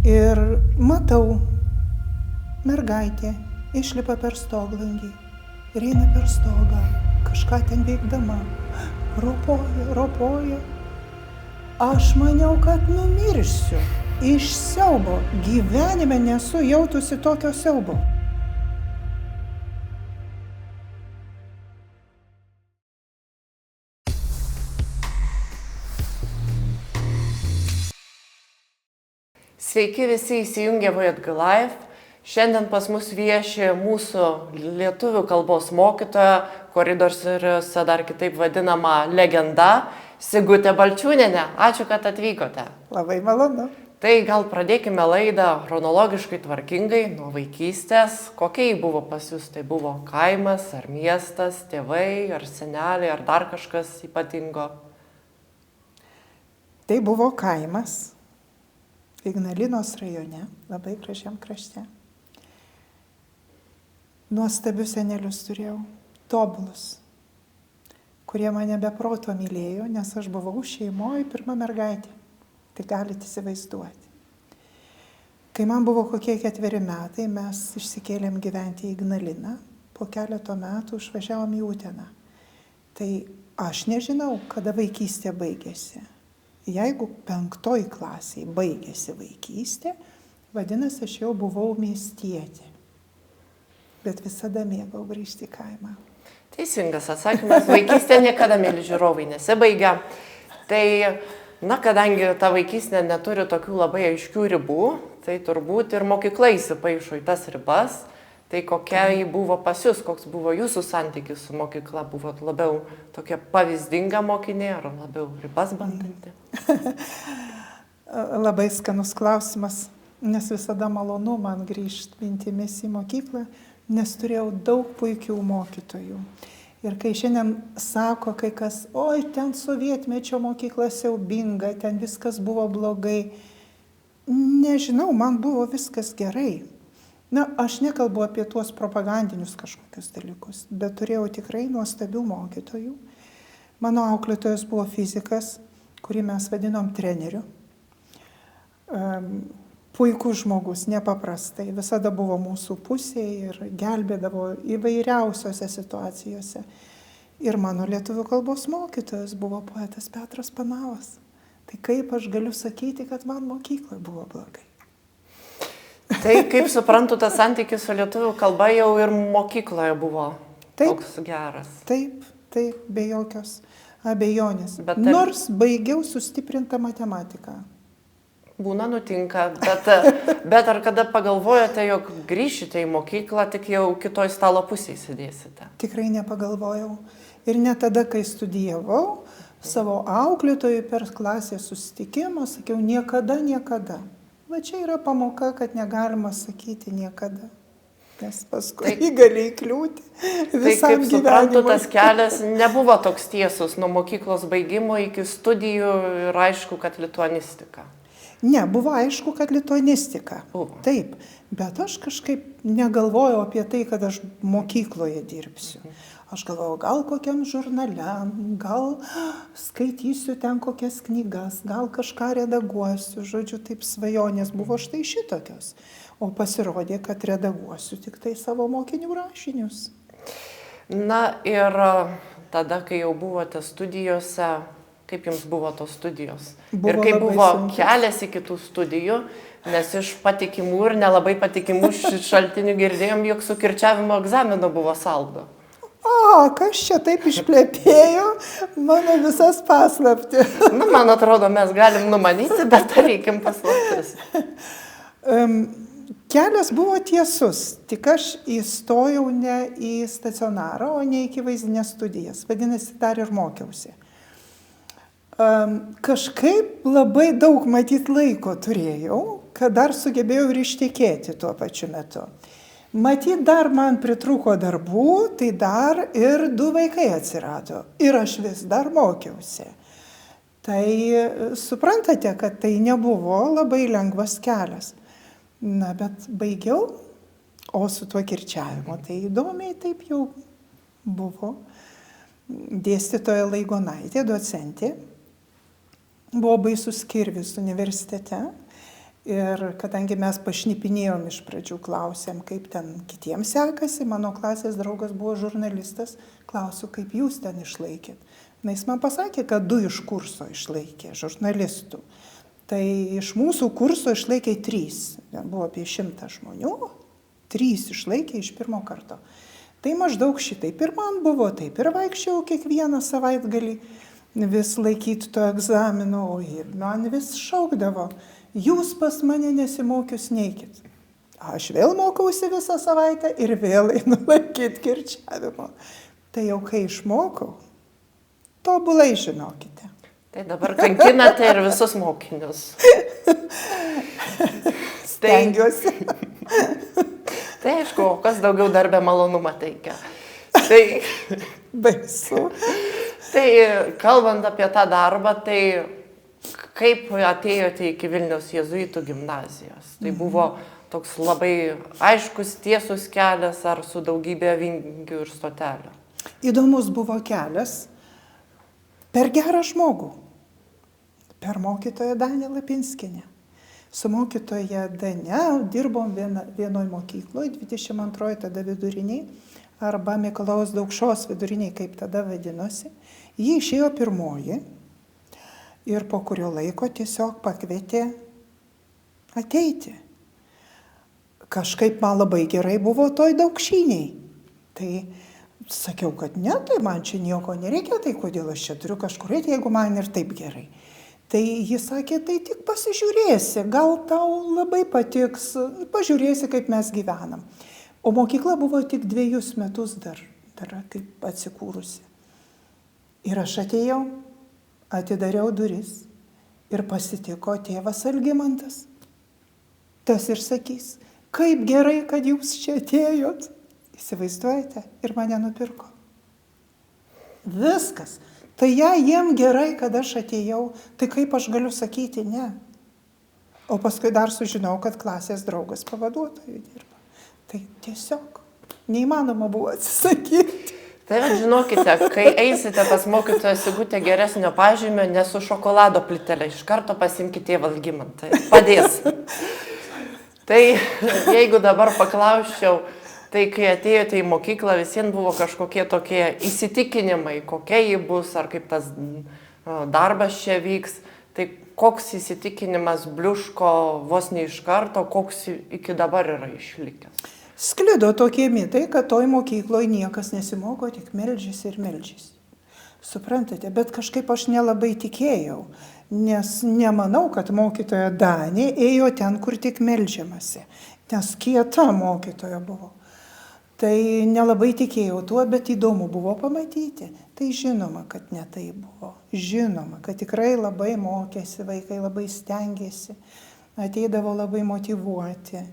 Ir matau, mergaitė išlipa per stoglangį ir eina per stogą, kažką ten veikdama, ropoja. Aš maniau, kad numirsiu. Iš siaubo. Gyvenime nesu jautusi tokio siaubo. Sveiki visi įsijungę VJG Live. Šiandien pas mus vieši mūsų lietuvių kalbos mokytoja, koridoriuose dar kitaip vadinama legenda, Sigutė Balčiūnienė. Ačiū, kad atvykote. Labai malonu. Tai gal pradėkime laidą chronologiškai tvarkingai, nuo vaikystės. Kokia ji buvo pas jūs? Tai buvo kaimas, ar miestas, tėvai, ar seneliai, ar dar kažkas ypatingo? Tai buvo kaimas Ignalinos rajone, labai gražiam krašte. Nuostabius senelius turėjau, tobulus, kurie mane be proto mylėjo, nes aš buvau šeimoje pirma mergaitė. Tai galite įsivaizduoti. Kai man buvo kokie 4 metai, mes išsikėlėm gyventi į Ignaliną, po keleto metų išvažiavom į Uteną. Tai aš nežinau, kada vaikystė baigėsi. Jeigu 5 klasėje baigėsi vaikystė, vadinasi, aš jau buvau miestietė. Bet visada mėgau grįžti į kaimą. Teisingas atsakymas. Vaikystė niekada, mėly žiūrovai, nesibaigia. Tai, kadangi ta vaikystė neturi tokių labai aiškių ribų, tai turbūt ir mokykla įsipaišo į tas ribas. Tai kokia ji buvo pas jūs, koks buvo jūsų santykis su mokykla? Buvot labiau tokia pavyzdinga mokinė ar labiau ribas bandanti? Labai skanus klausimas, nes visada malonu man grįžti mintimis į mokyklą, nes turėjau daug puikių mokytojų. Ir kai šiandien sako kai kas, oi, ten sovietmečio mokykla siaubinga, ten viskas buvo blogai. Nežinau, man buvo viskas gerai. Aš nekalbu apie tuos propagandinius kažkokius dalykus, bet turėjau tikrai nuostabių mokytojų. Mano auklėtojas buvo fizikas, kurį mes vadinom treneriu. Puikus žmogus, nepaprastai, visada buvo mūsų pusėje ir gelbėdavo įvairiausiose situacijose. Ir mano lietuvių kalbos mokytojas buvo poetas Petras Panavas. Tai kaip aš galiu sakyti, kad man mokykloje buvo blogai? Tai kaip suprantu, tas santykis su lietuvių kalba jau ir mokykloje buvo toks geras. Taip, be jokios abejonės. Nors baigiau sustiprintą matematiką. Būna nutinka, bet ar kada pagalvojote, jog grįšite į mokyklą, tik jau kitoj stalo pusėje sėdėsite? Tikrai nepagalvojau. Ir ne tada, kai studijavau, savo auklėtojui per klasės susitikimą sakiau niekada. Va čia yra pamoka, kad negalima sakyti niekada. Nes paskui gali įkliūti visam gyvenimui. Tai kaip suprantu, tas kelias nebuvo toks tiesus nuo mokyklos baigimo iki studijų ir aišku, kad lituanistika. Ne, buvo aišku, kad lituanistika. Taip, bet aš kažkaip negalvojau apie tai, kad aš mokykloje dirbsiu. Aš galvojau, gal kokiam žurnale, gal skaitysiu ten kokias knygas, gal kažką redaguosiu, žodžiu, taip svajonės buvo štai šitokios. O pasirodė, kad redaguosiu tik tai savo mokinių rašinius. Na ir tada, kai jau buvote studijose, kaip jums buvo tos studijos? Ir kaip buvo kelias iki tų studijų, nes iš patikimų ir nelabai patikimų šaltinių girdėjom, jog su kirčiavimo egzaminu buvo saldo. Kas čia taip išplepėjo mano visas paslaptis? Man atrodo, mes galim numanyti, bet reikim paslaptis. Kelias buvo tiesus, tik aš įstojau ne į stacionarą, o ne iki vaizdinės studijas. Vadinasi, dar ir mokiausi. Kažkaip labai daug matyt laiko turėjau, kad dar sugebėjau ir ištekėti tuo pačiu metu. Matyt, dar man pritrūko darbų, tai dar ir 2 vaikai atsirado. Ir aš vis dar mokiausi. Tai suprantate, kad tai nebuvo labai lengvas kelias. Bet baigiau, o su tuo kirčiavimu tai įdomiai taip jau buvo. Dėstytoja Laigonaitė, docentė, buvo baisus kirvis universitete. Ir kadangi mes pašnipinėjom iš pradžių, klausėm, kaip ten kitiems sekasi, mano klasės draugas buvo žurnalistas, klausiu, kaip jūs ten išlaikėt. Na, jis man pasakė, kad 2 iš kurso išlaikė žurnalistų. Tai iš mūsų kurso išlaikė 3. Buvo apie 100 žmonių, 3 išlaikė iš pirmo karto. Tai maždaug šitaip ir man buvo, taip ir vaikščiau kiekvieną savaitgalį vis laikyti to egzamino, o ir man vis šaukdavo. Jūs pas mane nesimokius neikit. Aš vėl mokausi visą savaitę ir vėl einu laikyti kirčiavimo. Tai jau kai išmokau, tobulai žinokite. Tai dabar kankinate ir visus mokinius. Stengiuosi. Tai aišku, kas daugiau darbę malonumą teikia. Tai, Baisu. tai kalbant apie tą darbą, tai kaip atėjote iki Vilniaus jėzuitų gimnazijos? Tai buvo toks labai aiškus, tiesus kelias ar su daugybė vingių ir stotelių? Įdomus buvo kelias per gerą žmogų, per mokytoją Danę Lapinskienę. Su mokytoja Dane dirbom vienoj mokykloje, 22 tada viduriniai, arba Mikalojaus Daukšos viduriniai, kaip tada vadinosi. Ji išėjo pirmoji. Ir po kurio laiko tiesiog pakvietė ateiti. Kažkaip man labai gerai buvo toj Daukšiniai. Tai sakiau, kad ne, tai man čia nieko nereikia, tai kodėl aš čia turiu kažkur eiti, jeigu man ir taip gerai. Tai jis sakė, tai tik pasižiūrėsi, gal tau labai patiks, pažiūrėsi, kaip mes gyvenam. O mokykla buvo tik 2 metus dar kaip atsikūrusi. Ir aš atėjau, atidariau duris ir pasitiko tėvas Algimantas. Tas ir sakys, kaip gerai, kad jūs čia atėjot. Įsivaizduojate? Ir mane nupirko. Viskas. Tai jiem gerai, kad aš atėjau, tai kaip aš galiu sakyti ne? O paskui dar sužinau, kad klasės draugas pavaduotojų dirba. Tai tiesiog neįmanoma buvo atsisakyti. Tai žinokite, kai eisite pas mokytoją Sigutę geresnio pažymio, ne su šokolado plytelė, iš karto pasimkite tėvą Algimantą. Padės. Tai jeigu dabar paklausčiau, tai kai atėjote į mokyklą, visiems buvo kažkokie tokie įsitikinimai, kokia ji bus, ar kaip tas darbas čia vyks. Tai koks įsitikinimas bliuško vos ne iš karto, koks iki dabar yra išlikęs? Sklido tokie mitai, kad toj mokykloje niekas nesimoko, tik meldžiasi ir meldžiasi. Suprantate, bet kažkaip aš nelabai tikėjau, nes nemanau, kad mokytoja Danė ėjo ten, kur tik meldžiamasi, nes kieta mokytoja buvo. Tai nelabai tikėjau tuo, bet įdomu buvo pamatyti. Tai žinoma, kad ne tai buvo. Žinoma, kad tikrai labai mokėsi, vaikai labai stengėsi, ateidavo labai motyvuoti.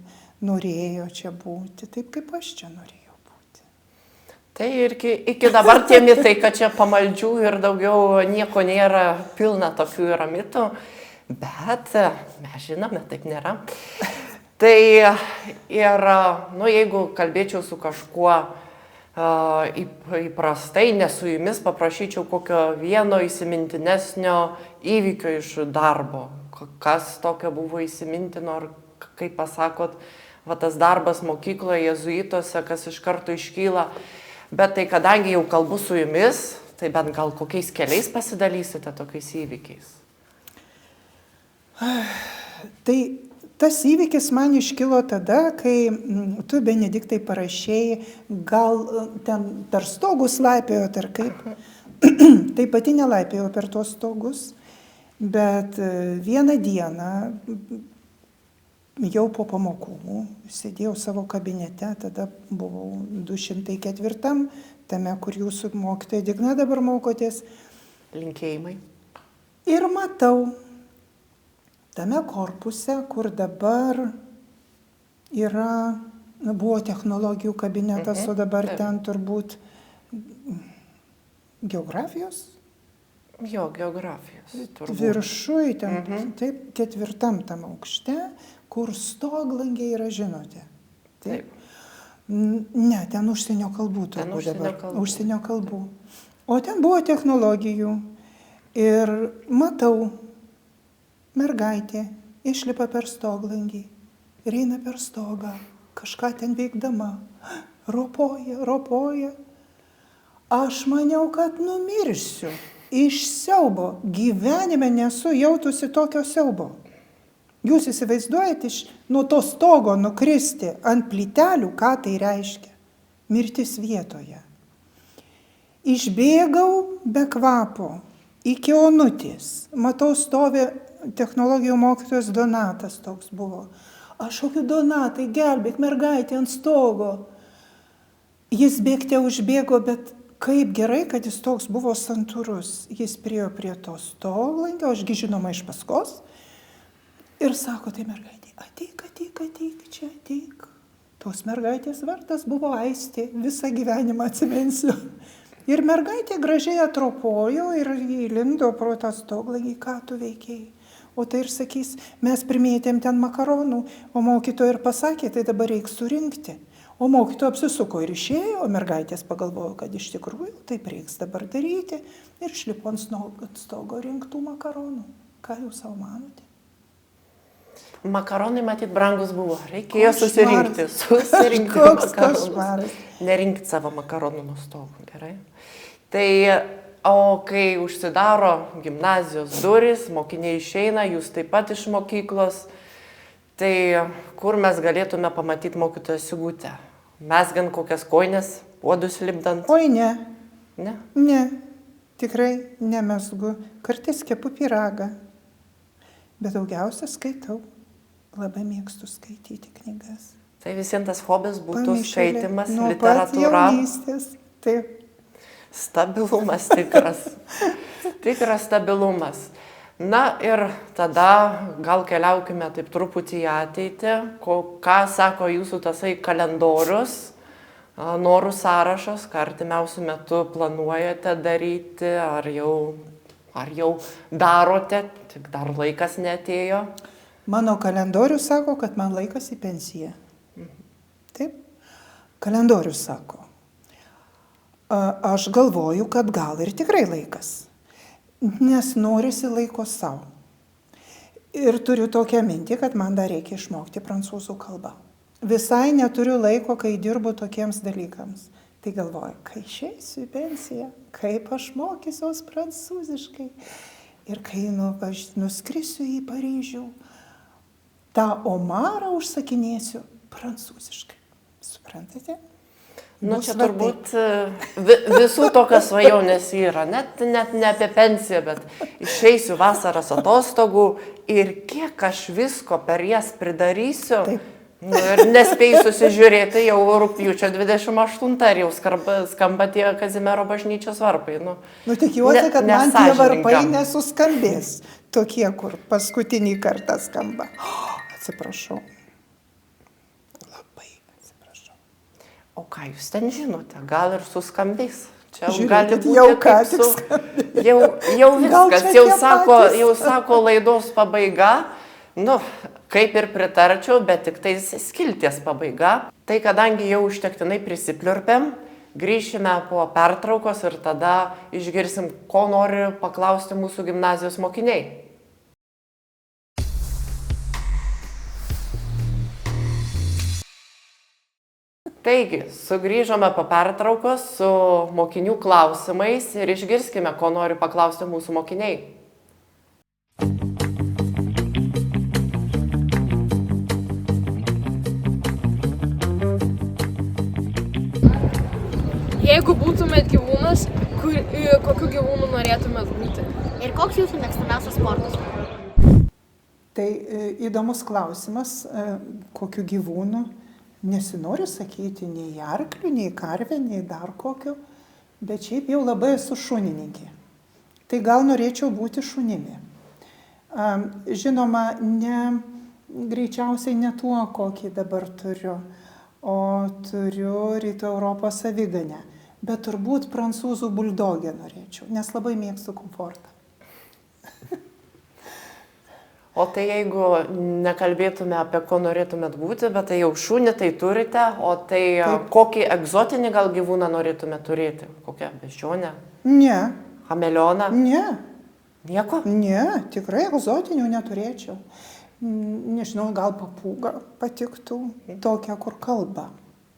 Norėjo čia būti, taip kaip aš čia norėjau būti. Tai ir iki dabar tie mitai, kad čia pamaldžių ir daugiau nieko nėra, pilna tokių yra mitų, bet mes žinome, taip nėra. Tai ir, jeigu kalbėčiau su kažkuo įprastai, ne su jumis, paprašyčiau kokio vieno įsimintinesnio įvykio iš darbo. Kas tokio buvo įsimintino, ar kaip pasakot, va tas darbas mokykloje, jėzuituose, kas iš karto iškyla. Bet tai kadangi jau kalbu su jumis, tai bent gal kokiais keliais pasidalysite tokiais įvykiais? Tai tas įvykis man iškilo tada, kai tu, Benediktai, parašėjai, gal ten per stogus laipėjot ar kaip. Tai pati nelaipėjau per tuos stogus, bet vieną dieną jau po pamokų sėdėjau savo kabinete, tada buvau 204, tame, kur jūsų mokytoja Digna dabar mokotės. Linkėjimai. Ir matau, tame korpuse, kur dabar buvo technologijų kabinetas, o dabar ten turbūt geografijos? Jo, geografijos. Viršui, ten, taip, 4 tam aukšte, kur stoglangiai yra, žinote. Taip. Ne, ten užsienio kalbų turbūt dabar. Užsienio kalbų. O ten buvo technologijų. Ir matau, mergaitė išlipa per stoglangį ir eina per stogą, kažką ten veikdama, ropoja. Aš maniau, kad numirsiu. Iš siaubo. Gyvenime nesu jautusi tokio siaubo. Jūs įsivaizduojate nuo to stogo nukristi ant plytelių, ką tai reiškia? Mirtis vietoje. Išbėgau be kvapo iki Onutės. Matau, stovi technologijų mokytojas Donatas toks buvo. Aš šaukiu, Donatai, gelbėk mergaitę ant stogo. Jis bėgte užbėgo, bet kaip gerai, kad jis toks buvo santūrus. Jis priėjo prie to stoglangio, ašgi žinoma iš paskos. Ir sako, tai mergaitė, ateik, čia ateik. Tos mergaitės vardas buvo Aistė, visą gyvenimą atsiminsiu. Ir mergaitė gražiai atropojo ir įlindo pro tą stoglangį, ką tu veikiai. O tai ir sakys, mes primėtėm ten makaronų, o mokytoja ir pasakė, tai dabar reiks surinkti. O mokytoja apsisuko ir išėjo, o mergaitės pagalvojo, kad iš tikrųjų taip reiks dabar daryti. Ir išlipo ant stogo rinktų makaronų. Ką jūs savo manote? Makaronai, matyt, brangus buvo. Reikėjo susirinkti. Koks košmaras. Nerinkti savo makaronų nuo stogų, gerai? Tai, o kai užsidaro gimnazijos durys, mokiniai išeina, jūs taip pat iš mokyklos, tai kur mes galėtume pamatyti mokytoją Sigutę? Mesgant kokias kojines, puodus lipdant? Oi, ne. Ne? Ne, tikrai nemesgu. Kartais kepu pyragą. Bet daugiausia skaitau. Labai mėgstu skaityti knygas. Tai visiems tas hobis būtų Pamišėlė, skaitimas, nuo literatūra. pat jaunystės. Taip. Stabilumas tikras. Tikras stabilumas. Na ir tada gal keliaukime taip truputį į ateitį. Ką sako jūsų tasai kalendorius, norų sąrašas, ką artimiausių metų planuojate daryti, ar jau darote, tik dar laikas neatėjo? Mano kalendorius sako, kad man laikas į pensiją. Taip. Kalendorius sako. Aš galvoju, kad gal ir tikrai laikas. Nes norisi laiko savo. Ir turiu tokią mintį, kad man dar reikia išmokti prancūzų kalbą. Visai neturiu laiko, kai dirbu tokiems dalykams. Tai galvoju, kai išeisiu į pensiją, kaip aš mokysiuos prancūziškai. Ir kai nuskrisiu į Paryžių, tą omarą užsakinėsiu prancūziškai. Suprantate? Nu, čia turbūt visų tokios svajonės yra, net ne apie pensiją, bet išeisiu vasaros atostogų ir kiek aš visko per jas pridarysiu. Taip. Nu, ir nespėjau susižiūrėti, jau rugpjūčio 28 ir jau skamba tie Kazimiero bažnyčios varpai. Nu, tikiuosi, kad man tie varpai nesuskambės. Tokie, kur paskutinį kartą skamba. Atsiprašau. Labai atsiprašau. O ką jūs ten žinote? Gal ir suskambės? Čia žiūrėkit, gali būti jau ką kaip tik skambėjo. Jau viskas, jau sako laidos pabaiga. Nu, kaip ir pritarčiau, bet tik tai skilties pabaiga. Tai kadangi jau užtektinai prisipliurpėm, grįšime po pertraukos ir tada išgirsim, ko nori paklausti mūsų gimnazijos mokiniai. Taigi, sugrįžome po pertraukos su mokinių klausimais ir išgirskime, ko nori paklausti mūsų mokiniai. Jeigu būtumėt gyvūnas, kokiu gyvūnu norėtumėt būti? Ir koks jūsų mėgstamiausias sportas? Tai įdomus klausimas, kokiu gyvūnu. Nesinoriu sakyti nei arklių, nei karvę, nei dar kokiu, bet šiaip jau labai esu šunininkė. Tai gal norėčiau būti šunimi. Žinoma, greičiausiai ne tuo, kokį dabar turiu, o turiu Rytų Europos aviganę. Bet turbūt prancūzų buldogę norėčiau, nes labai mėgstu komfortą. O tai jeigu nekalbėtume apie ko norėtumėt būti, bet tai jau šunį tai turite, o tai taip. Kokį egzotinį gal gyvūną norėtumėt turėti? Kokią beždžionę? Ne. Chameleoną? Ne. Nieko? Ne, tikrai egzotinių neturėčiau. Nežinau, gal papūga patiktų, tokia, kur kalba.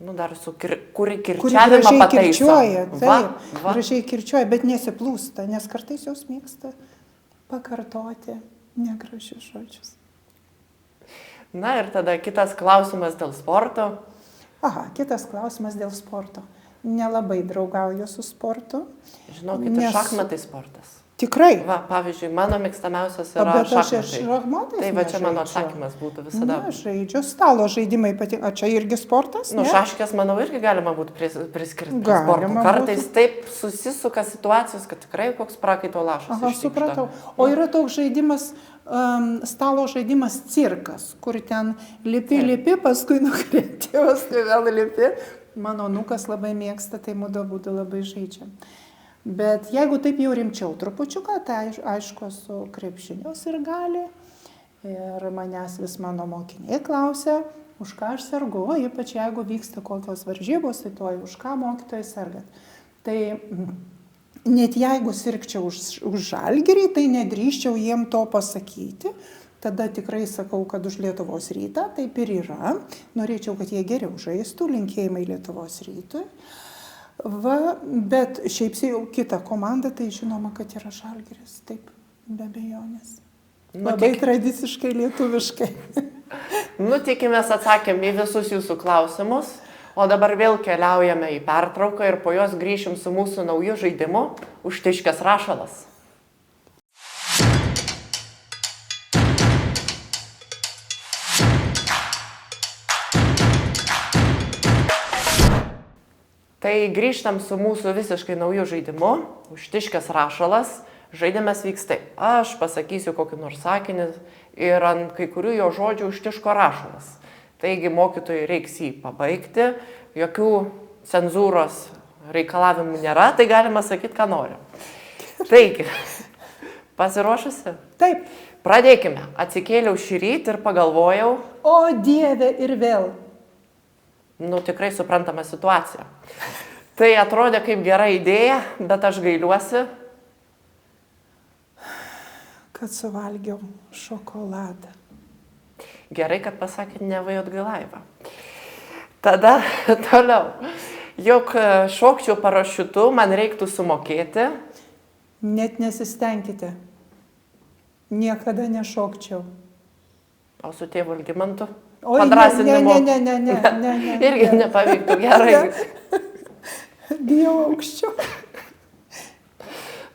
Nu, dar su kuri Kuri kirčiavimą gražiai pataiso. kirčiuoja, Va, taip, va. gražiai kirčiuoja, bet nesiplūsta, nes kartais jos mėgsta pakartoti negražius žodžius. Na ir tada kitas klausimas dėl sporto. Aha, kitas klausimas dėl sporto. Nelabai draugauju su sportu. Žinokit, Nes- šachmatai sportas. Tikrai. Va, pavyzdžiui, mano mėgstamiausias O yra bet aš ir šachmatai. šachmatais Tai va čia mano nežaidžiu. atsakymas būtų visada. Nežaidžiu, stalo žaidimai patinka. A čia irgi sportas? Nu, ne? šaškės, manau, irgi galima būtų priskirti prie Galima sporto. Kartais būtų. taip susisuka situacijos, kad tikrai koks prakaito lašas. Aha, ištikšta. supratau. O yra toks žaidimas, stalo žaidimas cirkas, kur ten lipi, paskui nukrenti, paskui vėl lipi. Mano nukas labai mėgsta, tai mūdu būdu labai žaidžiam. Bet jeigu taip jau rimčiau trupučiuką, tai aišku, su krepšiniu ir gali. Ir manęs vis mano mokiniai klausia, už ką aš sergu, ypač jeigu vyksta kokios varžybos, tai tuoj už ką mokytojai sergat. Tai net jeigu sirgčiau už Žalgirį, tai nedrįščiau jiem to pasakyti. Tada tikrai sakau, kad už Lietuvos rytą, taip ir yra. Norėčiau, kad jie geriau žaistų, linkėjimai Lietuvos rytui. Va, bet šiaip jau kita komanda, tai žinoma, kad yra Žalgiris, taip, be abejonės. Labai tradiciškai, lietuviškai. Nu, tikimės atsakėm į visus jūsų klausimus, o dabar vėl keliaujame į pertrauką ir po jos grįšim su mūsų nauju žaidimu Užtiškęs rašalas. Tai grįžtam su mūsų visiškai nauju žaidimu Užtiškęs rašalas. Žaidimas vyks taip. Aš pasakysiu kokį nors sakinį ir ant kai kurių jo žodžių užtiško rašalas. Taigi mokytojui reiks jį pabaigti, jokių cenzūros reikalavimų nėra, tai galima sakyti, ką nori. Taigi, pasiruošusi? Taip. Pradėkime. Atsikėliau šį rytą ir pagalvojau. O Dieve, ir vėl. Nu, tikrai suprantama situacija. Tai atrodė kaip gera idėja, bet aš gailiuosi. Kad suvalgiau šokoladą. Gerai, kad pasakėt nevajot galaivą. Tada toliau. Juk šokčiau parašiutu, man reiktų sumokėti. Net nesistengkite. Niekada nešokčiau. O su tėvu Algimantu? Oi, Padrasinimu. ne. Irgi nepavyktų, gerai. Bijau aukščiau.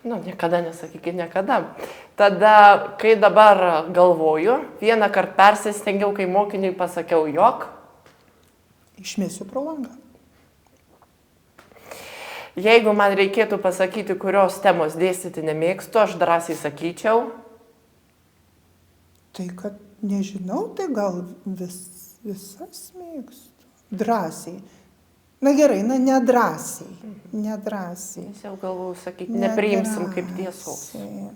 Nu, niekada nesakykit niekada. Tada, kai dabar galvoju, vieną kartą persistengiau, kai mokiniui pasakiau, jog Išmėsiu pro langą. jeigu man reikėtų pasakyti, kurios temos dėstyti nemėgstu, aš drąsiai sakyčiau. Tai kad nežinau, tai gal visas mėgstu. Drąsiai. Na gerai, nedrąsiai. Nedrąsiai. Nes jau galvoju sakyti, nepriimsim kaip tiesos.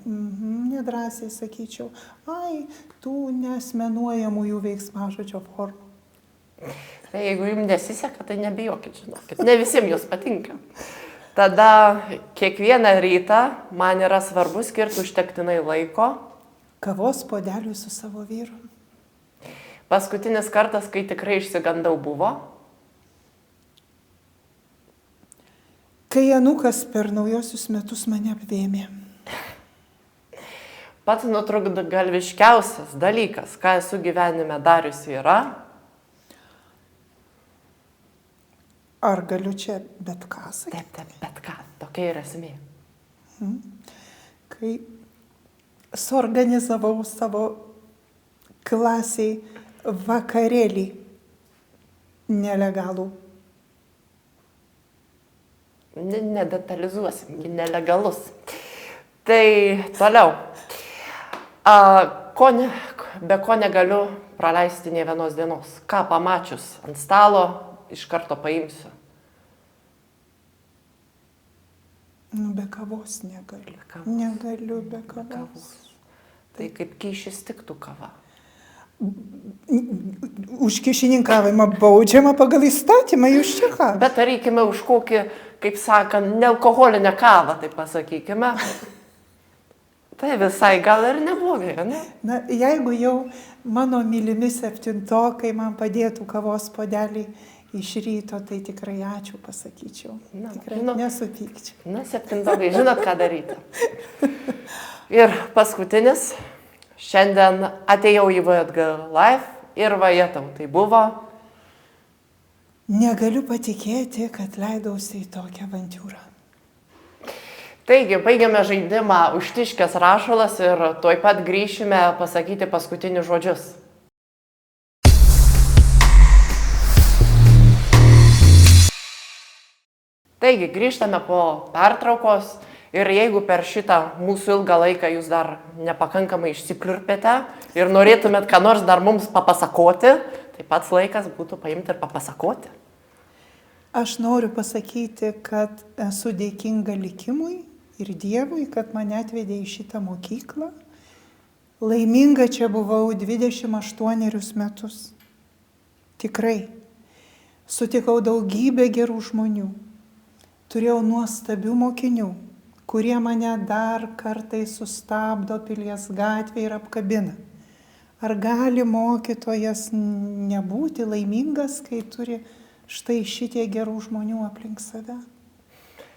Nedrąsiai sakyčiau. Ai, tų nesmenuojamųjų veiksmažodžio formų. Tai jeigu jums nesiseka, tai nebijokit, žinokit. Ne visiems jos patinka. Tada kiekvieną rytą man yra svarbu skirti užtektinai laiko. Kavos puodeliui su savo vyru. Paskutinis kartas, kai tikrai išsigandau, buvo. Kai Janukas per naujosius metus mane apvėmė. Pats nutrūktgalviškiausias dalykas, ką esu gyvenime dariusi, yra. Ar galiu čia bet ką sakyti? Taip, bet ką, tokia yra esmė. Kai suorganizavau savo klasiai vakarėlį nelegalų. Nedetalizuosim, nelegalus. Tai toliau. Be ko negaliu praleisti nė vienos dienos. Ką pamačius ant stalo, iš karto paimsiu. Nu, be kavos negaliu. kavos. Negaliu be kavos. Tai kaip kyšis tiktų kava. Už kyšininkavimą baudžiama pagal įstatymą, jūs čia ką? Bet darykime už kokį, kaip sakant, nealkoholinę kavą, tai pasakykime. Tai visai gal ir neblogai, ne? Na, jeigu jau mano mylimi septintokai man padėtų kavos puodelį iš ryto, tai tikrai ačiū pasakyčiau. Na, Tikrai žinot. nesupykčiau. Na, septintokai, žinot, ką daryti. Ir paskutinis. Šiandien atėjau į VTG Live ir vajetau. Tai buvo. Negaliu patikėti, kad leidausi į tokią avantiūrą. Taigi, baigiame žaidimą Užtiškęs rašalas ir tuoj pat grįšime pasakyti paskutinius žodžius. Taigi, grįžtame po pertraukos ir jeigu per šitą mūsų ilgą laiką jūs dar nepakankamai išsipliurpėte ir norėtumėt ką nors dar mums papasakoti, tai pats laikas būtų paimti ir papasakoti. Aš noriu pasakyti, kad esu dėkinga likimui ir Dievui, kad mane atvedė į šitą mokyklą. Laiminga čia buvau 28 metus. Tikrai. Sutikau daugybę gerų žmonių. Turėjau nuostabių mokinių, kurie mane dar kartais sustabdo Pilies gatvėje ir apkabina. Ar gali mokytojas nebūti laimingas, kai turi štai šitie gerų žmonių aplink save?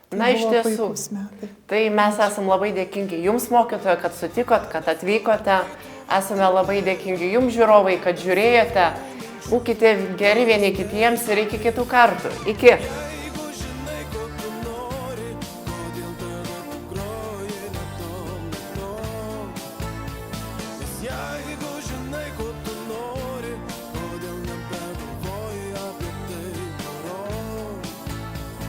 Na, iš tiesų, tai mes esam labai dėkingi jums, mokytoja, kad sutikot, kad atvykote. Esame labai dėkingi jums, žiūrovai, kad žiūrėjote. Būkite geri vieni kitiems ir iki kitų kartų. Iki.